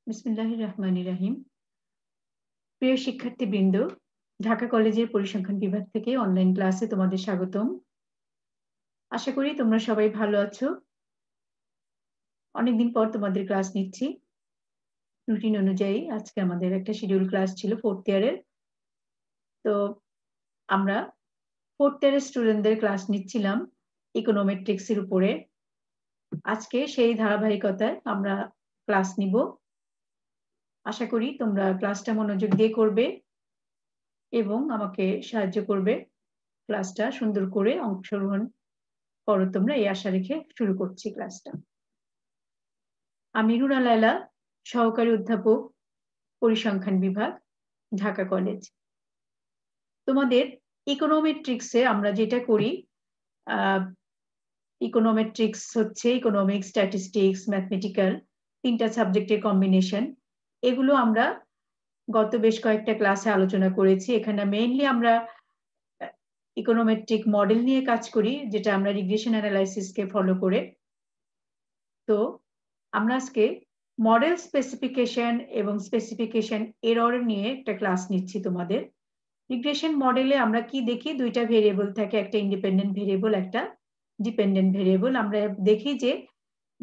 বিসমিল্লাহির রহমানির রহিম। প্রিয় শিক্ষার্থীবৃন্দ, ঢাকা কলেজের পরিসংখ্যান বিভাগ থেকে অনলাইন ক্লাসে তোমাদের স্বাগতম। আশা করি তোমরা সবাই ভালো আছো। অনেকদিন পর তোমাদের ক্লাস নিচ্ছি। রুটিন অনুযায়ী আজকে আমাদের একটা শিডিউল ক্লাস ছিল 4th ইয়ারের। তো আমরা 4th ইয়ারের স্টুডেন্টদের ক্লাস নিচ্ছিলাম ইকোনোমেট্রিক্স এর উপরে। আজকে সেই ধারাবাহিকতায় আমরা ক্লাস নিব। আশা করি তোমরা ক্লাসটা মনোযোগ দিয়ে করবে এবং আমাকে সাহায্য করবে ক্লাসটা সুন্দর করে অংশগ্রহণ করো তোমরা, এই আশা রেখে শুরু করছি ক্লাসটা। আমি রুনা লায়লা, সহকারী অধ্যাপক, পরিসংখ্যান বিভাগ, ঢাকা কলেজ। তোমাদের ইকোনোমেট্রিক্সে আমরা যেটা করি, ইকোনোমেট্রিক্স হচ্ছে ইকোনমিক্স, স্ট্যাটিস্টিক্স, ম্যাথমেটিক্যাল, 3টা সাবজেক্টের কম্বিনেশন। এগুলো আমরা গত বেশ কয়েকটা ক্লাসে আলোচনা করেছি। এখানে মেইনলি আমরা ইকোনোমেট্রিক মডেল নিয়ে কাজ করি, যেটা আমরা রিগ্রেশন অ্যানালাইসিসকে ফলো করে। তো আমরা আজকে মডেল স্পেসিফিকেশন এবং স্পেসিফিকেশন এরর নিয়ে একটা ক্লাস নিচ্ছি তোমাদের। রিগ্রেশন মডেলে আমরা কি দেখি, দুইটা ভেরিয়েবল থাকে, একটা ইন্ডিপেন্ডেন্ট ভেরিয়েবল, একটা ডিপেন্ডেন্ট ভেরিয়েবল। আমরা দেখি যে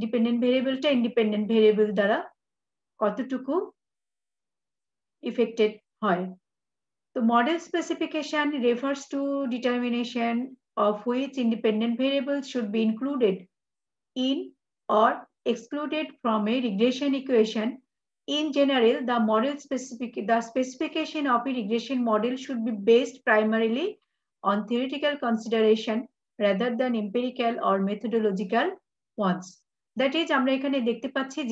ডিপেন্ডেন্ট ভেরিয়েবলটা ইন্ডিপেন্ডেন্ট ভেরিয়েবল দ্বারা কতটুকু ইফেক্টেড হয়। তো model specification refers to determination of which independent variables should be included in or excluded from a regression equation. In general, the specification of a regression model should be based primarily on theoretical consideration rather than empirical or methodological ones. That is, আমরা এখানে দেখতে পাচ্ছি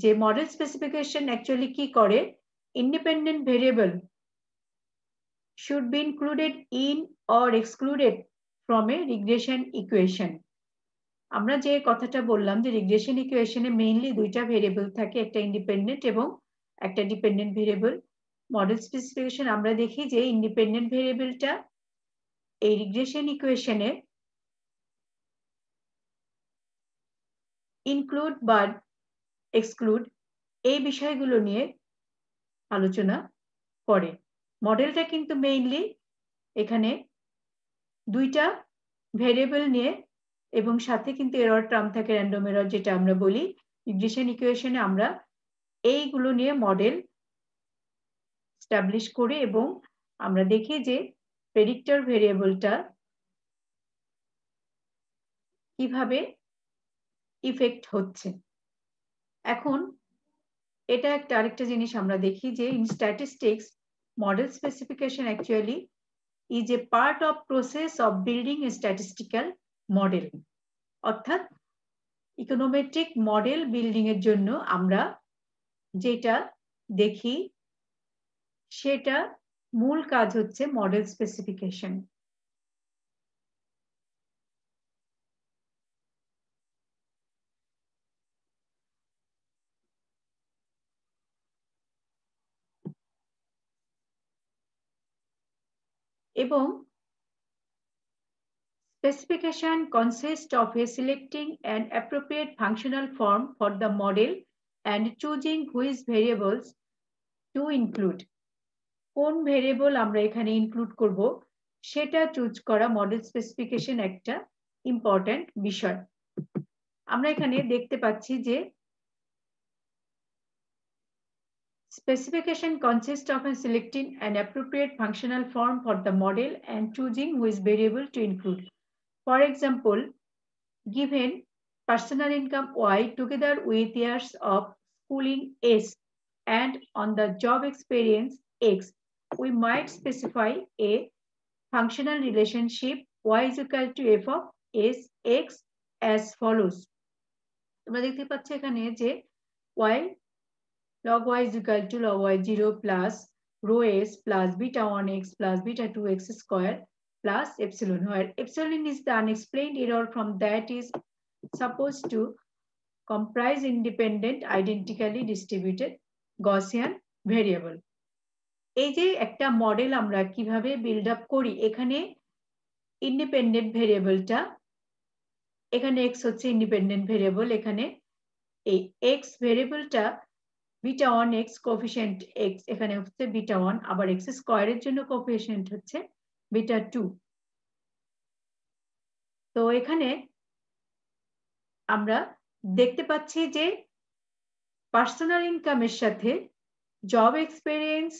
যে model specification actually কি করে, independent variable should be included in or excluded from a regression equation. আমরা যে কথাটা বললাম যে রিগ্রেশন ইকুয়েশনে মেইনলি দুইটা ভেরিয়েবল থাকে, একটা ইন্ডিপেন্ডেন্ট এবং একটা ডিপেন্ডেন্ট ভেরিয়েবল। মডেল স্পেসিফিকেশন আমরা দেখি যে ইন্ডিপেন্ডেন্ট ভেরিয়েবলটা এই রিগ্রেশন ইকুয়েশনে ইনক্লুড বা এক্সক্লুড এই বিষয়গুলো নিয়ে আলোচনা করে। মডেলটা কিন্তু মেইনলি এখানে দুইটা ভেরিয়েবল নিয়ে এবং সাথে কিন্তু এরর টার্ম থাকে, র্যান্ডম এরর যেটা আমরা বলি। রিগ্রেশন ইকুয়েশনে আমরা এইগুলো নিয়ে মডেল এস্টাবলিশ করি এবং আমরা দেখি যে প্রেডিক্টর ভেরিয়েবলটা কিভাবে ইফেক্ট হচ্ছে। এখন এটা একটা আরেকটা জিনিস আমরা দেখি যে in statistics model specification actually is a part of process of building a statistical model. অর্থাৎ ইকোনোমেট্রিক মডেল বিল্ডিং এর জন্য আমরা যেটা দেখি সেটা মূল কাজ হচ্ছে মডেল স্পেসিফিকেশন। এবং specification consists of a selecting an appropriate functional form for the model and choosing which variables to include. কোন ভেরিয়েবল আমরা এখানে ইনক্লুড করব সেটা চুজ করা মডেল স্পেসিফিকেশন একটা ইম্পর্ট্যান্ট বিষয়। আমরা এখানে দেখতে পাচ্ছি যে specification consists of selecting an appropriate functional form for the model and choosing which variable to include. For example, given personal income Y together with years of schooling S and on the job experience X, we might specify a functional relationship Y is equal to F of S X as follows. তোমরা দেখতে পাচ্ছ এখানে যে Y log Y is equal to log Y0 plus rho S plus beta 1x plus beta 2x square plus epsilon, where epsilon is the unexplained error from that is supposed to comprise independent identically distributed Gaussian variable. এই যে একটা model আমরা কিভাবে build up করি, এখানে independent ভেরিয়েবলটা, এখানে x হচ্ছে independent variable, এখানে এই x ভেরিয়েবলটা β1 x কোএফিসিয়েন্ট x এখানে হচ্ছে β1, আবার x স্কয়ারের জন্য কোএফিসিয়েন্ট হচ্ছে β2। তো এখানে আমরা দেখতে পাচ্ছি যে পার্সোনাল ইনকামের সাথে জব এক্সপেরিয়েন্স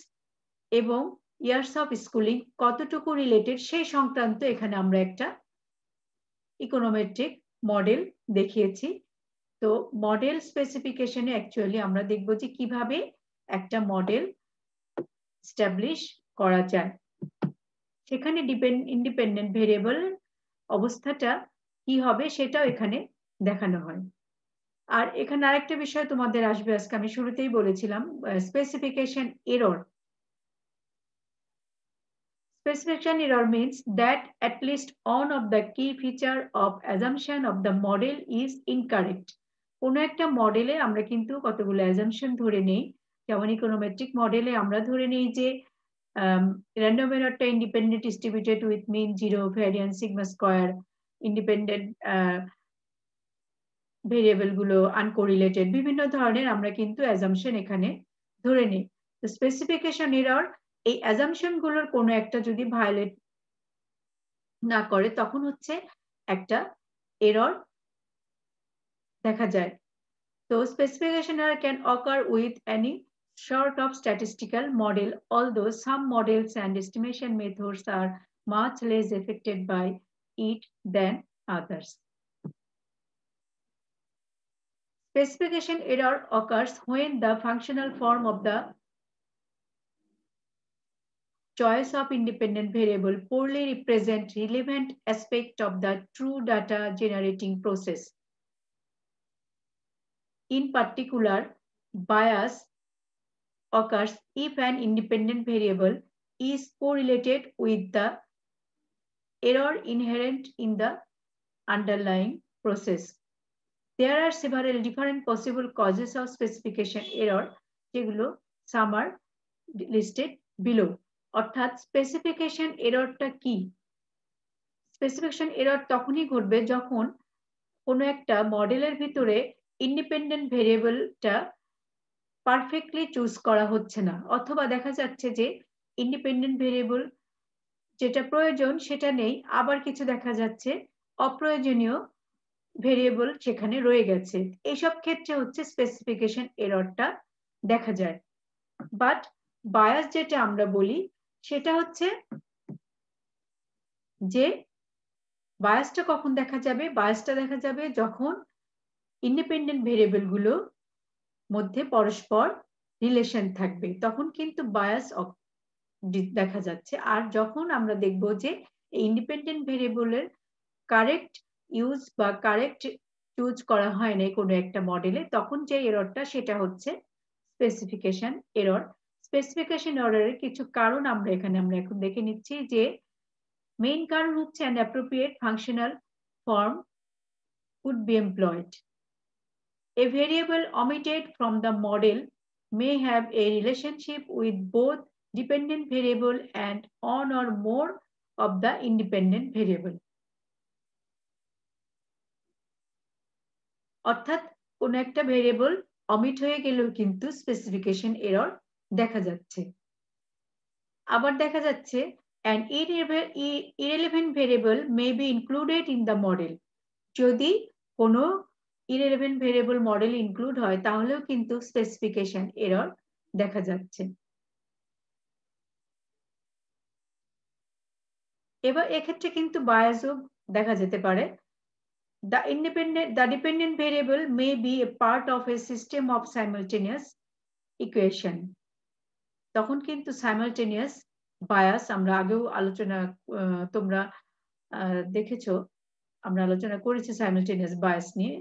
এবং ইয়ার্স অফ স্কুলিং কতটুকু রিলেটেড সেই সংক্রান্ত এখানে আমরা একটা ইকোনোমেট্রিক মডেল দেখিয়েছি। তো মডেল স্পেসিফিকেশনে অ্যাকচুয়ালি আমরা দেখব যে কিভাবে একটা মডেল এস্টাবলিশ করা যায়, সেখানে ইন্ডিপেন্ডেন্ট ভেরিয়েবল অবস্থাটা কি হবে সেটাও এখানে দেখানো হয়। আর এখানে আরেকটা বিষয় তোমাদের আসবে, আজকে আমি শুরুতেই বলেছিলাম specification error. Specification error means that at least one of the key feature of assumption of the model is incorrect. কোনো একটা মডেলে আমরা কিন্তু কতগুলো অ্যাজাম্পশন ধরে নেই, যেমন ইকোনোমেট্রিক মডেলে আমরা ধরে নেই যে র্যান্ডম এররটা independent distributed with mean zero, variance sigma square, independent variable গুলো আনকোরিলেটেড, বিভিন্ন ধরনের আমরা কিন্তু অ্যাজাম্পশন এখানে ধরে নিই। তো স্পেসিফিকেশন এরর এই অ্যাজাম্পশন গুলোর কোনো একটা যদি ভায়োলেট না করে তখন হচ্ছে একটা এরর দেখা যায়। তো specification error can ochre with any sort of statistical model, although some models and estimation methods are much less affected by it than others. Specification error occurs when the functional form of the choice of independent variable poorly represent relevant aspect of the true data generating process. In particular, bias occurs if an independent variable is correlated with the error inherent in the underlying process. There are several different possible causes of specification error, যেগুলো some are listed below. অর্থাৎ specification এররটা কি? Specification error তখনই ঘটবে যখন কোনো একটা মডেলের ভিতরে ইন্ডিপেন্ডেন্ট ভেরিয়েবলটা পারফেক্টলি চুজ করা হচ্ছে না, অথবা দেখা যাচ্ছে যে ইন্ডিপেন্ডেন্ট ভেরিয়েবল যেটা প্রয়োজন সেটা নেই, আবার কিছু দেখা যাচ্ছে অপ্রয়োজনীয় ভেরিয়েবল সেখানে রয়ে গেছে। এইসব ক্ষেত্রে হচ্ছে স্পেসিফিকেশন এররটা দেখা যায়। বাট বায়াস যেটা আমরা বলি সেটা হচ্ছে যে বায়াসটা কখন দেখা যাবে? বায়াসটা দেখা যাবে যখন ইন্ডিপেন্ডেন্ট ভেরিয়েবল গুলো মধ্যে পরস্পর রিলেশন থাকবে, তখন কিন্তু বায়াস দেখা যাচ্ছে। আর যখন আমরা দেখব যে ইন্ডিপেন্ডেন্ট ভেরিয়েবলের কারেক্ট ইউজ বা কারেক্ট চুজ করা হয় না কোনো একটা মডেলে, তখন যে এররটা সেটা হচ্ছে স্পেসিফিকেশন এরর। স্পেসিফিকেশন এররের কিছু কারণ আমরা এখন দেখে নিচ্ছি। যে মেইন কারণ হচ্ছে an appropriate functional form could be employed. A variable omitted from the model may have a relationship with both dependent variable and one or more of the independent variable. অর্থাৎ কোন একটা ভেরিয়েবল অমিট হয়ে গেলেও কিন্তু specification error দেখা যাচ্ছে। আবার দেখা যাচ্ছে an irrelevant variable may be included in the model. যদি কোনো irrelevant variable মডেল ইনক্লুড হয় তাহলেও কিন্তু স্পেসিফিকেশন এরর দেখা যাচ্ছে। এবার এক্ষেত্রে কিন্তু বায়াসও দেখা যেতে পারে। The dependent variable may be a part of a system of simultaneous equation. তখন কিন্তু simultaneous bias আমরা আগেও আলোচনা তোমরা দেখেছো, আমরা আলোচনা করেছি simultaneous bias নিয়ে,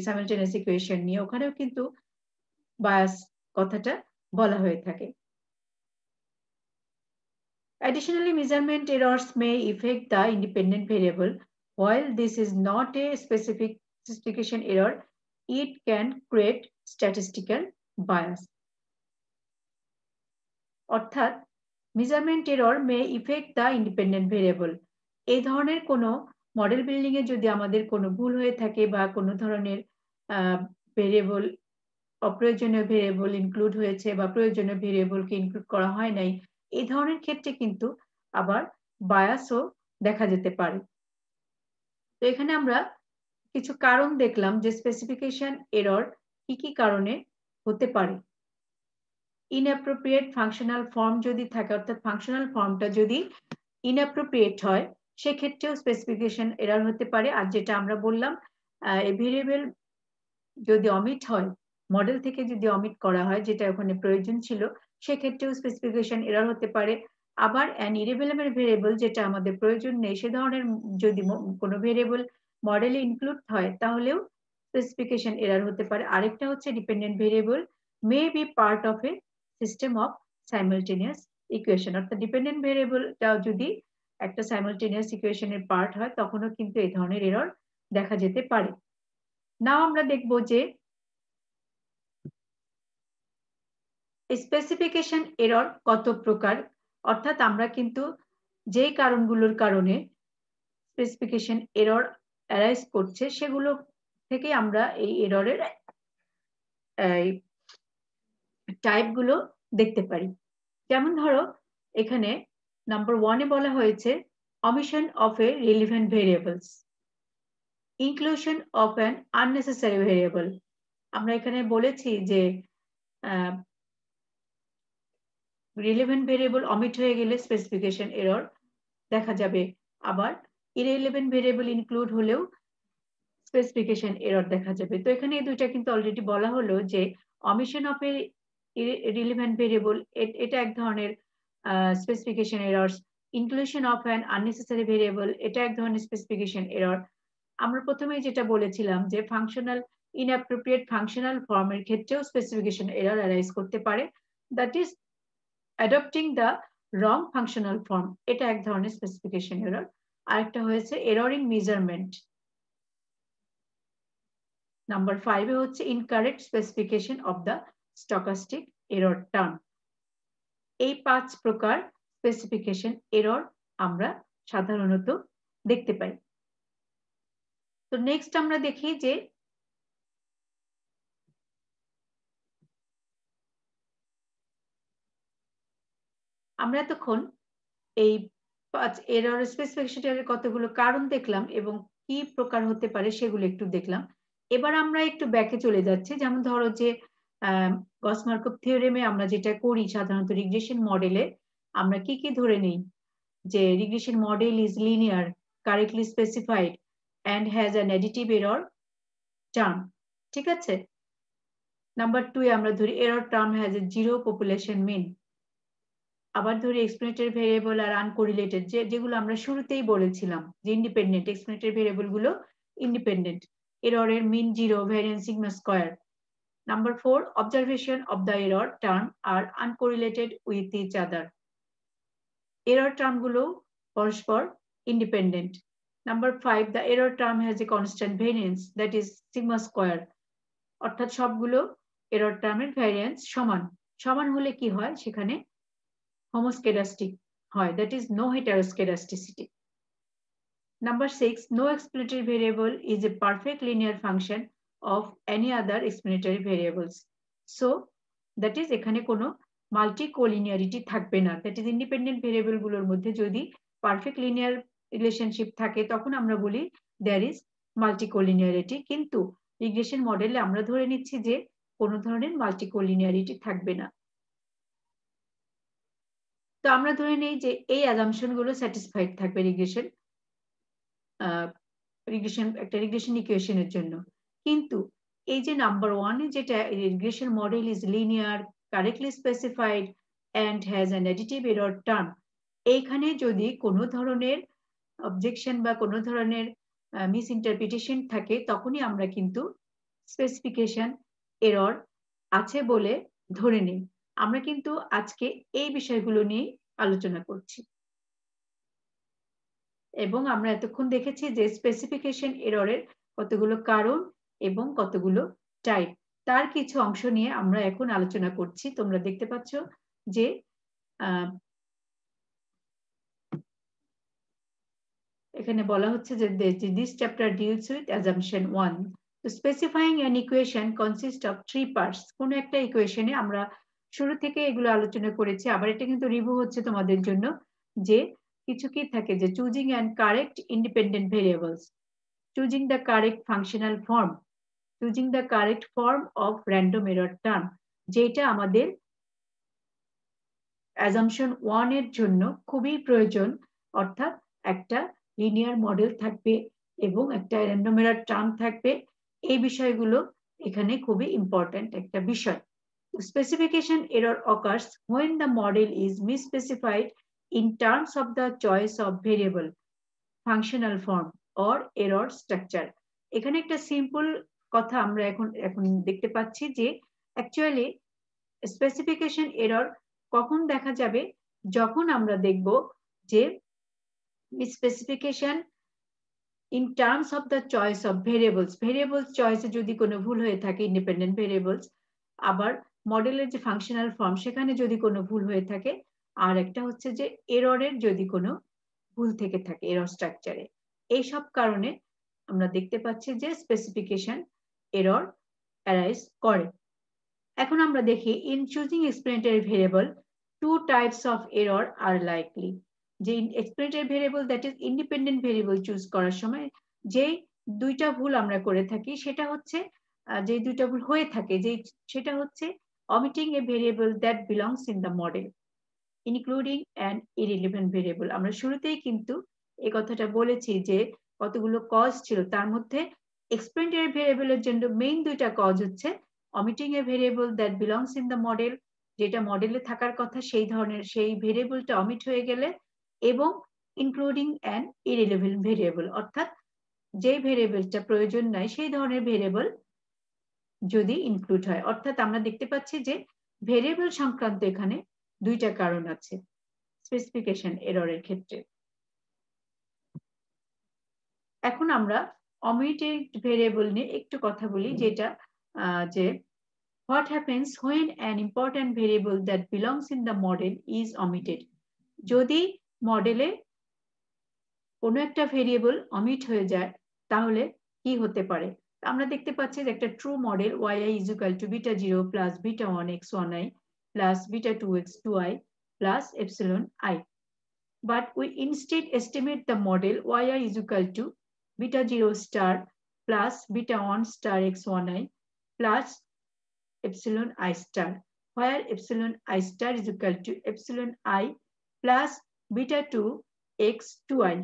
simultaneous equation নিয়ে, ওখানেও কিন্তু bias কথাটা বলা হয়ে থাকে। Additionally, measurement errors may affect the independent variable. While this is not a specification error, it can create statistical bias. অর্থাৎ measurement error may affect the independent variable. এই ধরনের কোনো মডেল বিল্ডিং এ যদি আমাদের কোনো ভুল হয়ে থাকে বা কোনো ধরনের ভেরিয়েবল অপ্রয়োজনীয় ভেরিয়েবল ইনক্লুড হয়েছে বা প্রয়োজনীয় ভেরিয়েবলকে ইনক্লুড করা হয় নাই, এই ধরনের ক্ষেত্রে কিন্তু আবার বায়াসও দেখা যেতে পারে। তো এখানে আমরা কিছু কারণ দেখলাম যে স্পেসিফিকেশন এরর কি কারণে হতে পারে। ইনঅ্যাপ্রোপ্রিয়েট ফাংশনাল ফর্ম যদি থাকে, অর্থাৎ ফাংশনাল ফর্মটা যদি ইনঅ্যাপ্রোপ্রিয়েট হয়, সেক্ষেত্রেও স্পেসিফিকেশন এরর হতে পারে। আর যেটা আমরা বললাম, এই ভেরিয়েবল যদি অমিট হয়, মডেল থেকে যদি অমিট করা হয় যেটা ওখানে প্রয়োজন ছিল, সেক্ষেত্রেও স্পেসিফিকেশন এরর হতে পারে। আবার অ্যান ইরেলেভেন্ট ভেরিয়েবল যেটা আমাদের প্রয়োজন নেই, সে ধরনের যদি কোনো ভেরিয়েবল মডেলে ইনক্লুড হয়, তাহলেও স্পেসিফিকেশন এরর হতে পারে। আরেকটা হচ্ছে dependent variable may be part of a system of simultaneous equation, অর্থাৎ ডিপেন্ডেন্ট ভেরিয়েবলটাও যদি একটা সাইমালটেনিয়াস ইকুয়েশনের পার্ট হয়, তখনও কিন্তু এই ধরনের এরর দেখা যেতে পারে। নাও আমরা দেখব যে স্পেসিফিকেশন এরর কত প্রকার, অর্থাৎ আমরা কিন্তু যেই কারণগুলোর কারণে স্পেসিফিকেশন এরর অ্যারাইজ করছে, সেগুলো থেকে আমরা এই এররের টাইপগুলো দেখতে পারি। যেমন ধরো, এখানে নাম্বার 1 এ বলা হয়েছে omission of a relevant variables, inclusion of an unnecessary variable। আমরা এখানে বলেছি যে রিলেভেন্ট ভেরিয়েবল অমিট হয়ে গেলে স্পেসিফিকেশন এরর দেখা যাবে, আবার ইররিলেভেন্ট ভেরিয়েবল ইনক্লুড হলেও স্পেসিফিকেশন এরর দেখা যাবে। তো এখানে এই দুইটা কিন্তু অলরেডি বলা হলো যে omission of A relevant variable এটা এক ধরনের specification error, inclusion of an unnecessary variable এটা এক ধরনের স্পেসিফিকেশন এরর। আমরা প্রথমেই যেটা বলেছিলাম যে ফাংশনাল ইনঅ্যাপ্রোপ্রিয়েট ফাংশনাল ফর্মের ক্ষেত্রেও স্পেসিফিকেশন এরর অ্যারাইজ করতে পারে, that is adopting the wrong functional form, এটা এক ধরনের স্পেসিফিকেশন এরর। আরেকটা হয়েছে এরর ইন মেজারমেন্ট। নাম্বার 5 এ হচ্ছে incorrect specification of the stochastic error term. এই 5 প্রকার স্পেসিফিকেশন এরর আমরা সাধারণত দেখতে পাই। তো নেক্সট আমরা দেখি যে আমরা এতক্ষণ এই 5 এরর স্পেসিফিকেশন এরর কতগুলো কারণ দেখলাম এবং কি প্রকার হতে পারে সেগুলো একটু দেখলাম। এবার আমরা একটু ব্যাকে চলে যাচ্ছি। যেমন ধরো যে গস-মার্কভ থিওরেমে আমরা যেটা করি সাধারণত রিগ্রেশন মডেলে আমরা কি ধরে নেই, যে regression model is linear, correctly specified and has an additive error term, ঠিক আছে। নাম্বার 2 এ আমরা ধরি error term has a zero population mean। আবার ধরি এক্সপ্লেনেটরি ভেরিয়েবল আর আনকোরিলেটেড, যেগুলো আমরা শুরুতেই বলেছিলাম যে ইন্ডিপেন্ডেন্ট এক্সপ্লেনেটরি ভেরিয়েবল গুলো ইন্ডিপেন্ডেন্ট, এররের mean zero, variance sigma square. Number 4, observation of the error term are uncorrelated with each other, error term গুলো পরস্পর independent. Number 5, the error term has a constant variance, that is sigma square, অর্থাৎ সবগুলো error টার্মের variance সমান। সমান হলে কি হয়, সেখানে হোমোস্কেডাস্টিক হয়, that is no heteroscedasticity. Number 6, no explanatory variable is a perfect linear function of any other explanatory variables, so that is এখানে কোনো মাল্টি কোলিনিয়ারিটি থাকবে না, that is ইন্ডিপেন্ডেন্ট ভেরিয়েবল গুলোর মধ্যে যদি পারফেক্ট লিনিয়ার রিলেশনশিপ থাকে তখন আমরা বলি there is মাল্টি কোলিনিয়ারিটি। কিন্তু রিগ্রেশন মডেলে আমরা ধরে নিচ্ছি যে কোনো ধরনের মাল্টি কোলিনিয়ারিটি থাকবে না। তো আমরা ধরে নেই যে এই অ্যাজাম্পশন গুলো স্যাটিসফাইড থাকবে একটা রিগ্রেশন ইকুয়েশনের জন্য। কিন্তু এই যে নাম্বার 1 এ যেটা regression model is linear, correctly specified and has an additive error term, এইখানে যদি কোনো ধরনের অবজেকশন বা কোনো ধরনের মিস ইন্টারপ্রিটেশন থাকে, তখনই আমরা কিন্তু স্পেসিফিকেশন এরর আছে বলে ধরে নিই। আমরা কিন্তু আজকে এই বিষয়গুলো নিয়ে আলোচনা করছি এবং আমরা এতক্ষণ দেখেছি যে স্পেসিফিকেশন এররের কতগুলো কারণ এবং কতগুলো টাইপ, তার কিছু অংশ নিয়ে আমরা এখন আলোচনা করছি। তোমরা দেখতে পাচ্ছ যে এখানে বলা হচ্ছে যে this chapter deals with assumption 1। Specifying an equation consists of 3 parts. কোনো একটা ইকুয়েশনে আমরা শুরু থেকে এগুলো আলোচনা করেছি, আবার এটা কিন্তু রিভিউ হচ্ছে তোমাদের জন্য, যে কিছু কি থাকে, যে choosing and correct independent variables, choosing the correct functional form, choosing the correct form of random error term, যেটা আমাদের assumption 1 এর জন্য খুবই প্রয়োজন, অর্থাৎ একটা লিনিয়ার মডেল থাকবে এবং একটা random error term থাকবে। এই বিষয়গুলো এখানে খুবই ইম্পর্ট্যান্ট একটা বিষয়। Specification error occurs when the model is misspecified in terms of the choice of variable, functional form or error structure. এখানে একটা সিম্পল কথা আমরা এখন দেখতে পাচ্ছি যে অ্যাকচুয়ালি স্পেসিফিকেশন এরর কখন দেখা যাবে, যখন আমরা দেখব যে specification in terms of the choice of variables চয়েসে যদি কোনো ভুল হয়ে থাকে, ইন্ডিপেন্ডেন্ট ভেরিয়েবলস, আবার মডেলের যে ফাংশনাল ফর্ম সেখানে যদি কোনো ভুল হয়ে থাকে, আর একটা হচ্ছে যে এররের যদি কোনো ভুল থেকে থাকে এরর স্ট্রাকচারে। এইসব কারণে আমরা দেখতে পাচ্ছি যে স্পেসিফিকেশন এরর অ্যারাইজ করে। এখন আমরা দেখি in choosing explanatory variable two types of error are likely. যে explanatory variable that is independent variable choose করার সময় যে দুইটা ভুল আমরা করে থাকি, সেটা হচ্ছে যে দুইটা ভুল হয়ে থাকে, যে সেটা হচ্ছে omitting a variable that belongs in the model, including an irrelevant variable. আমরা শুরুতেই কিন্তু এই কথাটা বলেছি যে কতগুলো কজ ছিল, তার মধ্যে এক্সপ্লেনেটরি ভেরিয়েবলের জন্য মেইন দুইটা কজ হচ্ছে omitting a variable that belongs in the model, যেটা মডেলে থাকার কথা সেই ধরনের সেই ভেরিয়েবলটা অমিট হয়ে গেলে, এবং ইনক্লুডিং অ্যান ইররিলেভেন্ট ভেরিয়েবল, অর্থাৎ যে ভেরিয়েবলটা প্রয়োজন নাই সেই ধরনের ভেরিয়েবল যদি ইনক্লুড হয়। অর্থাৎ আমরা দেখতে পাচ্ছি যে ভেরিয়েবল সংক্রান্ত এখানে দুইটা কারণ আছে স্পেসিফিকেশন এররের ক্ষেত্রে। এখন আমরা omitted ভেরিয়েবল নিয়ে একটু কথা বলি, যেটা যে what happens when an important variable that belongs in the model is omitted. যদি মডেলে কোনো একটা ভেরিয়েবল অমিট হয়ে যায় তাহলে কি হতে পারে? আমরা দেখতে পাচ্ছি যে একটা true model yi is equal to beta 0 plus beta 1 x1i plus beta 2 x2i plus epsilon I. But we instead estimate the model yi is equal to beta 0 star plus beta 1 star x1i plus epsilon I star, where epsilon I star is equal to epsilon I plus beta 2 x2i.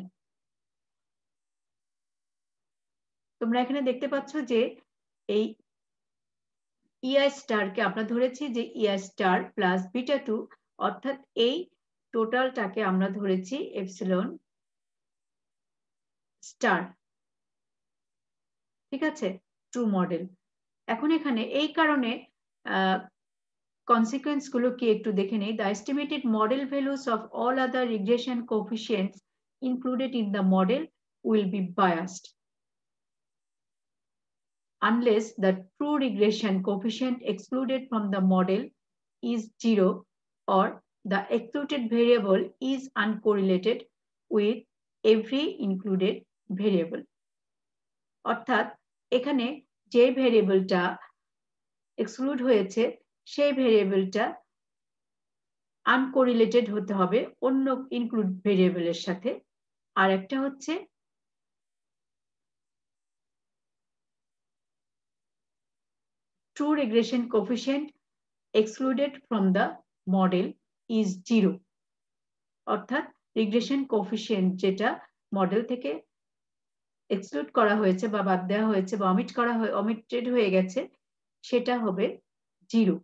তোমরা এখানে দেখতে পাচ্ছ যে এই EI star কে আমরা ধরেছি যে EI star plus beta 2, অর্থাৎ এই টোটালটাকে আমরা ধরেছি এপসিলন স্টার। ঠিক আছে, ট্রু মডেল। এখন এখানে এই কারণে কনসিকুয়েন্স গুলো কি একটু দেখে নেই। The estimated model values of all other regression coefficients included in the model will be biased unless the true regression coefficient excluded from the model is 0 or the excluded variable is uncorrelated with every included variable. অর্থাৎ এখানে যে ভেরিয়েবলটা exclude হয়েছে সেই ভেরিয়েবলটা আনকোরিলেটেড হতে হবে অন্য include ভেরিয়েবলের সাথে, আর একটা হচ্ছে true regression coefficient excluded from the model is 0. অর্থাৎ রিগ্রেশন কোএফিসিয়েন্ট যেটা মডেল থেকে এক্সক্লুড করা হয়েছে বা বাদ দেওয়া হয়েছে বা অমিটেড হয়ে গেছে সেটা হবে 0।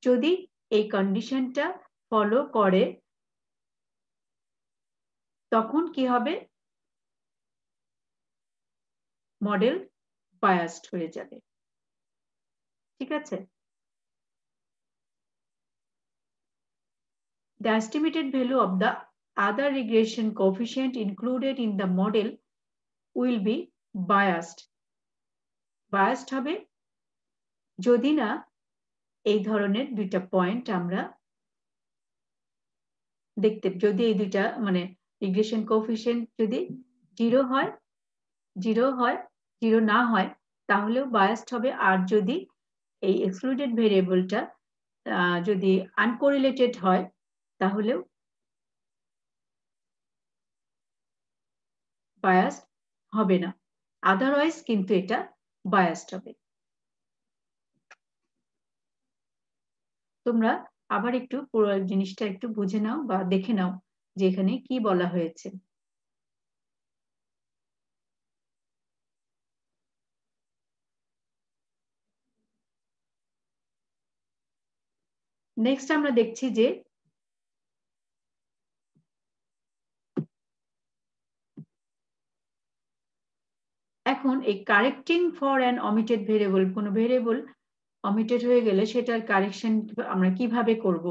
যদি এই কন্ডিশনটা ফলো করে তখন কি হবে? মডেল বায়াসড হয়ে যাবে। ঠিক আছে, the estimated value of the other regression coefficient included in the model will be biased. Biased হবে যদি না এই ধরনের দুইটা পয়েন্ট আমরা যদি এই দুইটা মানে রিগ্রেশন কোএফিসিয়েন্ট যদি 0 হয় জিরো না হয় তাহলেও বায়াসড হবে। আর যদি এই এক্সক্লুডেড ভেরিয়েবলটা যদি আনকোরিলেটেড হয় তাহলেও বায়াসড হবে না, আদারওয়াইজ কিন্তু এটা বায়াসড হবে। তোমরা আবার একটু পুরো জিনিসটা একটু বুঝে নাও বা দেখে নাও যে এখানে কি বলা হয়েছে। নেক্সট আমরা দেখছি যে এখন এই correcting for an omitted variable, কোনো ভেরিয়েবল অমিটেড হয়ে গেলে সেটার কারেকশন আমরা কিভাবে করব।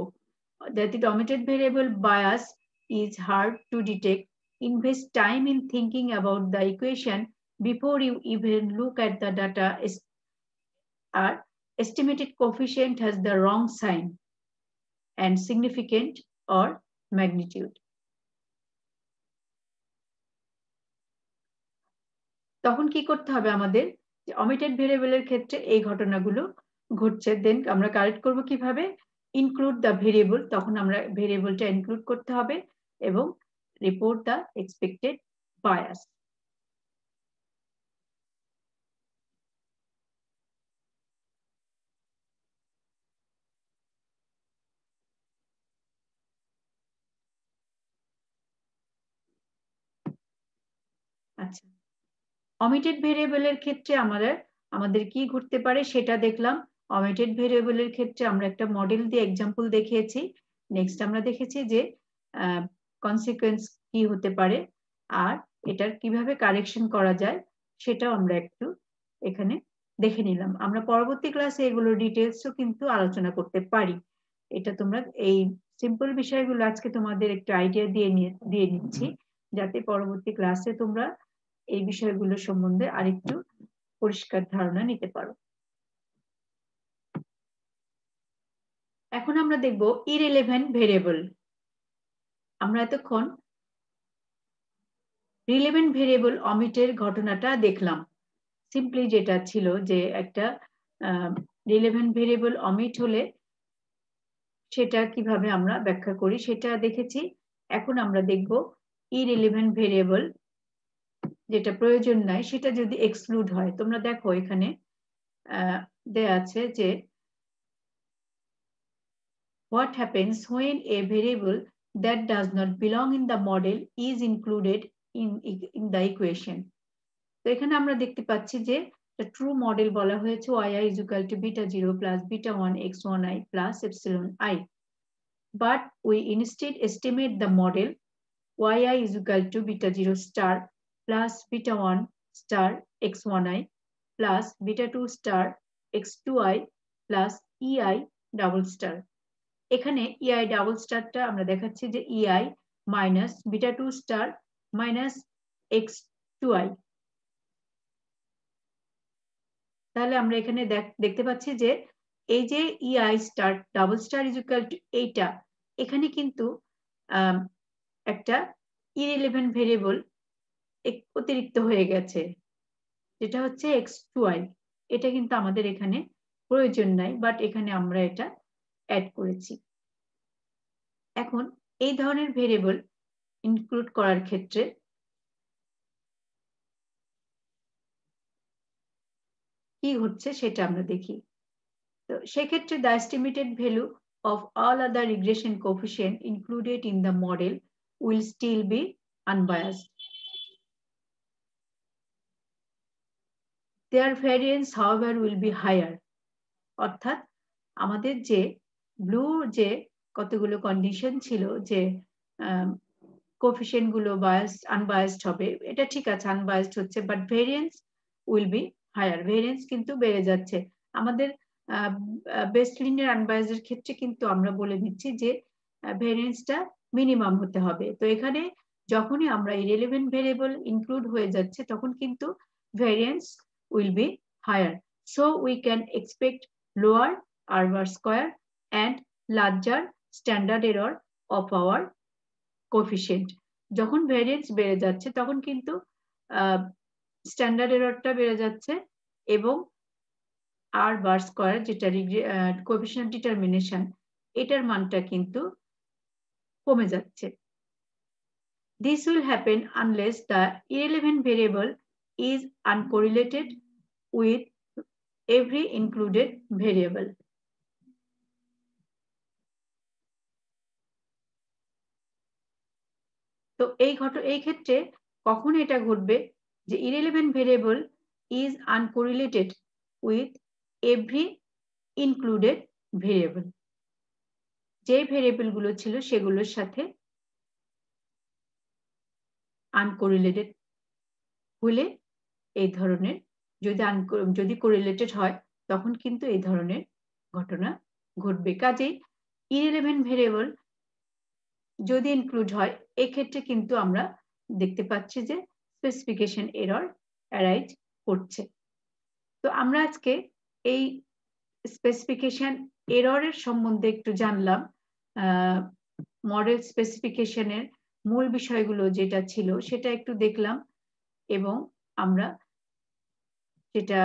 That the omitted variable bias is hard to detect. Invest time in thinking about the equation before you even look at the data. Our estimated coefficient has the wrong sign and significant or magnitude. তখন কি করতে হবে আমাদের, যে omitted variable এর ক্ষেত্রে এই ঘটনাগুলো ঘটছে, দেন আমরা কারেক্ট করব কিভাবে, ইনক্লুড দ্য ভেরিয়েবল, তখন আমরা ভেরিয়েবলটা ইনক্লুড করতে হবে এবং রিপোর্ট দ্য এক্সপেক্টেড বায়াস। আচ্ছা, অমিটেড ভেরিয়েবলের ক্ষেত্রে আমাদের কি ঘটতে পারে সেটা দেখলাম। অমিটেড ভেরিয়েবলের ক্ষেত্রে আমরা একটা মডেল দিয়ে এক্সাম্পল দেখিয়েছি। নেক্সট আমরা দেখেছি যে কনসিকুয়েন্স কি হতে পারে আর এটার কিভাবে কারেকশন করা যায় সেটাও আমরা একটু এখানে দেখে নিলাম। আমরা পরবর্তী ক্লাসে এগুলো ডিটেলসও কিন্তু আলোচনা করতে পারি। এটা তোমরা এই সিম্পল বিষয়গুলো আজকে তোমাদের একটু আইডিয়া দিয়ে নিচ্ছি, যাতে পরবর্তী ক্লাসে তোমরা এই বিষয়গুলো সম্বন্ধে আরেকটু পরিষ্কার ধারণা নিতে পারো। এখন আমরা দেখব ইররিলেভেন্ট ভেরিয়েবল। আমরা এতক্ষণ রিলেভেন্ট ভেরিয়েবল অমিটের ঘটনাটা দেখলাম। সিম্পলি যেটা ছিল যে একটা রিলেভেন্ট ভেরিয়েবল অমিট হলে সেটা কিভাবে আমরা ব্যাখ্যা করি সেটা দেখেছি। এখন আমরা দেখব ইররিলেভেন্ট ভেরিয়েবল যেটা প্রয়োজন নাই সেটা যদি এক্সক্লুড হয়। তোমরা দেখো এখানে দেয়া আছে যে what happens when a variable that does not belong in the model is included in the equation. তো এখানে আমরা দেখতে পাচ্ছি যে ট্রু মডেল বলা হয়েছে yi is equal to beta 0 plus beta 1 x1i plus epsilon I, but we instead estimate the model yi is equal to beta 0 star plus beta 1 star x1i plus beta 2 star x2i plus ei double star. এখানে ei double স্টারটা আমরা দেখাচ্ছি যে ei minus beta 2 star minus x2i। তাহলে আমরা এখানে দেখতে পাচ্ছি যে এই যে ei star double star is equal to এইটা, এখানে কিন্তু একটা ইররিলেভেন্ট ভেরিয়েবল অতিরিক্ত হয়ে গেছে, যেটা হচ্ছে x2i। এটা কিন্তু আমাদের এখানে প্রয়োজন নাই, বাট এখানে আমরা এটা অ্যাড করেছি। এখন এই ধরনের ভেরিয়েবল ইনক্লুড করার ক্ষেত্রে কি হচ্ছে সেটা আমরা দেখি। তো সেক্ষেত্রে the estimated value of all other regression coefficient included in the model will still be unbiased. Their variance however will be higher. অর্থাৎ আমাদের যে ব্লু যে কতগুলো কন্ডিশন ছিল যে কোএফিসিয়েন্ট গুলো আনবায়াসড হবে, এটা ঠিক আছে, আনবায়াসড হচ্ছে, but variance will be higher. Variance কিন্তু বেড়ে যাচ্ছে। আমাদের বেস্ট লিনিয়ার আনবায়াসড ক্ষেত্রে কিন্তু আমরা বলে দিচ্ছি যে ভেরিয়েন্সটা মিনিমাম হতে হবে। তো এখানে যখনই আমরা ইররিলেভেন্ট ভেরিয়েবল ইনক্লুড হয়ে যাচ্ছে তখন কিন্তু variance will be higher. So we can expect lower R-bar square and larger standard error of our coefficient. যখন ভেরিয়েন্স বেড়ে যাচ্ছে তখন কিন্তু স্ট্যান্ডার্ড এররটা বেড়ে যাচ্ছে এবং আর বার স্কয়ার যেটা কোএফিসিয়েন্ট ডিটারমিনেশন এটার মানটা কিন্তু কমে যাচ্ছে। This will happen unless the irrelevant variable is uncorrelated with every included variable. তো এই ক্ষেত্রে কখন এটা ঘটবে যে irrelevant variable is uncorrelated with every included variable. যে ভেরিয়েবল গুলো ছিল সেগুলোর সাথে আনকোরিলেটেড হলে এই ধরনের যদি কোরিলেটেড হয় তখন কিন্তু এই ধরনের ঘটনা ঘটবে। কাজেই ইররিলেভেন্ট ভেরিয়েবল যদি ইনক্লুড হয় এক্ষেত্রে কিন্তু আমরা দেখতে পাচ্ছি যে স্পেসিফিকেশন এরর অ্যারাইজ করছে। তো আমরা আজকে এই স্পেসিফিকেশন এররের সম্বন্ধে একটু জানলাম। মডেল স্পেসিফিকেশনের মূল বিষয়গুলো যেটা ছিল সেটা একটু দেখলাম এবং আমরা যেটা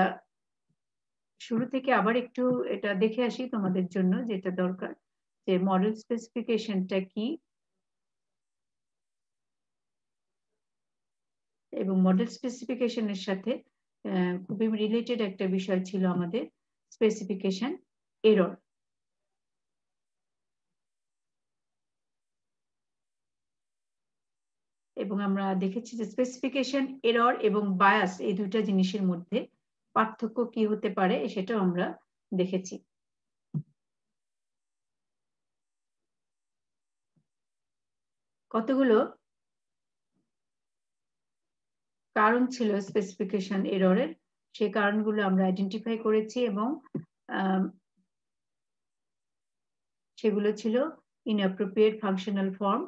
শুরু থেকে আবার একটু এটা দেখে আসি তোমাদের জন্য যেটা দরকার যে মডেল স্পেসিফিকেশনটা কি এবং মডেল স্পেসিফিকেশনের সাথে খুবই রিলেটেড একটা বিষয় ছিল আমাদের স্পেসিফিকেশন এরর। এবং আমরা দেখেছি যে স্পেসিফিকেশন এরর এবং বায়াস এই দুইটা জিনিসের মধ্যে পার্থক্য কি হতে পারে সেটাও আমরা দেখেছি। কতগুলো কারণ ছিল স্পেসিফিকেশন এররের, সেই কারণগুলো আমরা আইডেন্টিফাই করেছি এবং সেগুলো ছিল inappropriate functional form,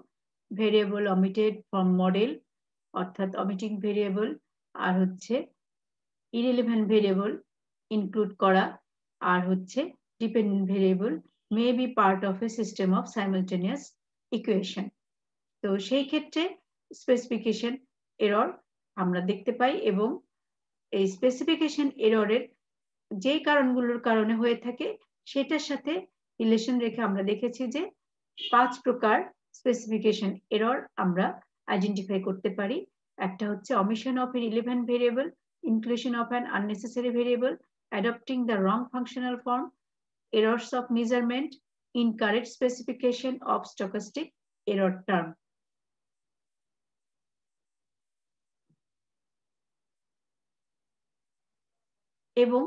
variable omitted from model অর্থাৎ omitting variable, আর হচ্ছে irrelevant variable include করা, আর হচ্ছে dependent variable may be part of a system of simultaneous equation. তো সেই ক্ষেত্রে স্পেসিফিকেশন এরর আমরা দেখতে পাই এবং এই স্পেসিফিকেশন এররের যে কারণগুলোর কারণে হয়ে থাকে সেটার সাথে রিলেশন রেখে আমরা দেখেছি যে 5 প্রকার স্পেসিফিকেশন এরর আমরা আইডেন্টিফাই করতে পারি। একটা হচ্ছে omission of a relevant variable, inclusion of an unnecessary variable, adopting the wrong functional form, errors of measurement, incorrect specification of stochastic error term. এবং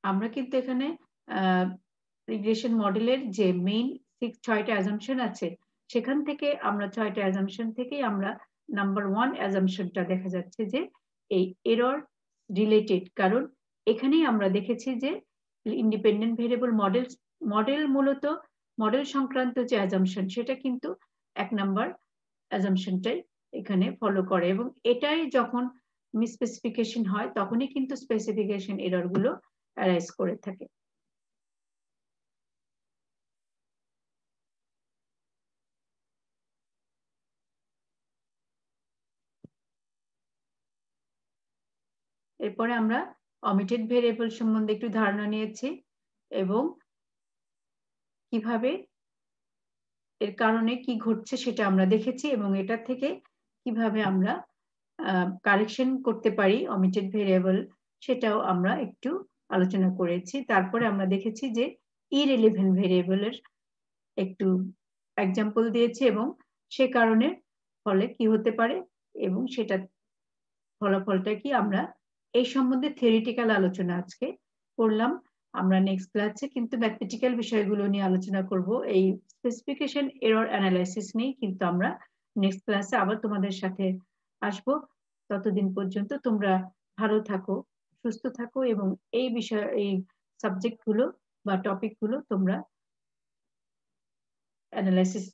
আমরা কিন্তু এখানে রিগ্রেশন মডেলের যে মেইন 6টা অ্যাজাম্পশন আছে সেখান থেকে আমরা 6টা অ্যাজাম্পশন থেকেই আমরা নাম্বার 1 অ্যাজাম্পশনটা দেখা যাচ্ছে যে এই এরর রিলেটেড, কারণ এখানেই আমরা দেখেছি যে ইন্ডিপেন্ডেন্ট ভেরিয়েবল মডেল মূলত মডেল সংক্রান্ত যে অ্যাজাম্পশন সেটা কিন্তু 1 নাম্বার অ্যাজাম্পশনটাই এখানে ফলো করে এবং এটাই যখন মিসস্পেসিফিকেশন হয় তখনই কিন্তু স্পেসিফিকেশন এরর গুলো অ্যারাইজ করে থাকে। এরপরে আমরা অমিটেড ভেরিয়েবল সম্বন্ধে একটু ধারণা নিয়েছি এবং কিভাবে এর কারণে কি ঘটছে সেটা আমরা দেখেছি এবং এটা থেকে কিভাবে আমরা কারেকশন করতে পারি অমিটেড ভেরিয়েবল সেটাও আমরা একটু আলোচনা করেছি। তারপরে আমরা দেখেছি যে ইররিলেভেন্ট ভেরিয়েবলের একটু এক্সাম্পল দিয়েছি এবং সে কারণে ফলে কি হতে পারে এবং সেটা ফলাফলটা কি আমরা এই সম্বন্ধে থিওরিটিক্যাল আলোচনা আজকে করলাম। আমরা নেক্সট ক্লাসে কিন্তু ম্যাথমেটিক্যাল বিষয়গুলো নিয়ে আলোচনা করব। এই স্পেসিফিকেশন এরর অ্যানালাইসিস নিয়ে কিন্তু আমরা নেক্সট ক্লাসে আবার তোমাদের সাথে আসব। ততদিন পর্যন্ত তোমরা ভালো থাকো, সুস্থ থাকো এবং এই বিষয় এই সাবজেক্টগুলো বা টপিকগুলো তোমরা অ্যানালাইসিস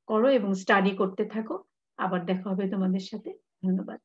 করো এবং স্টাডি করতে থাকো। আবার দেখা হবে তোমাদের সাথে। ধন্যবাদ।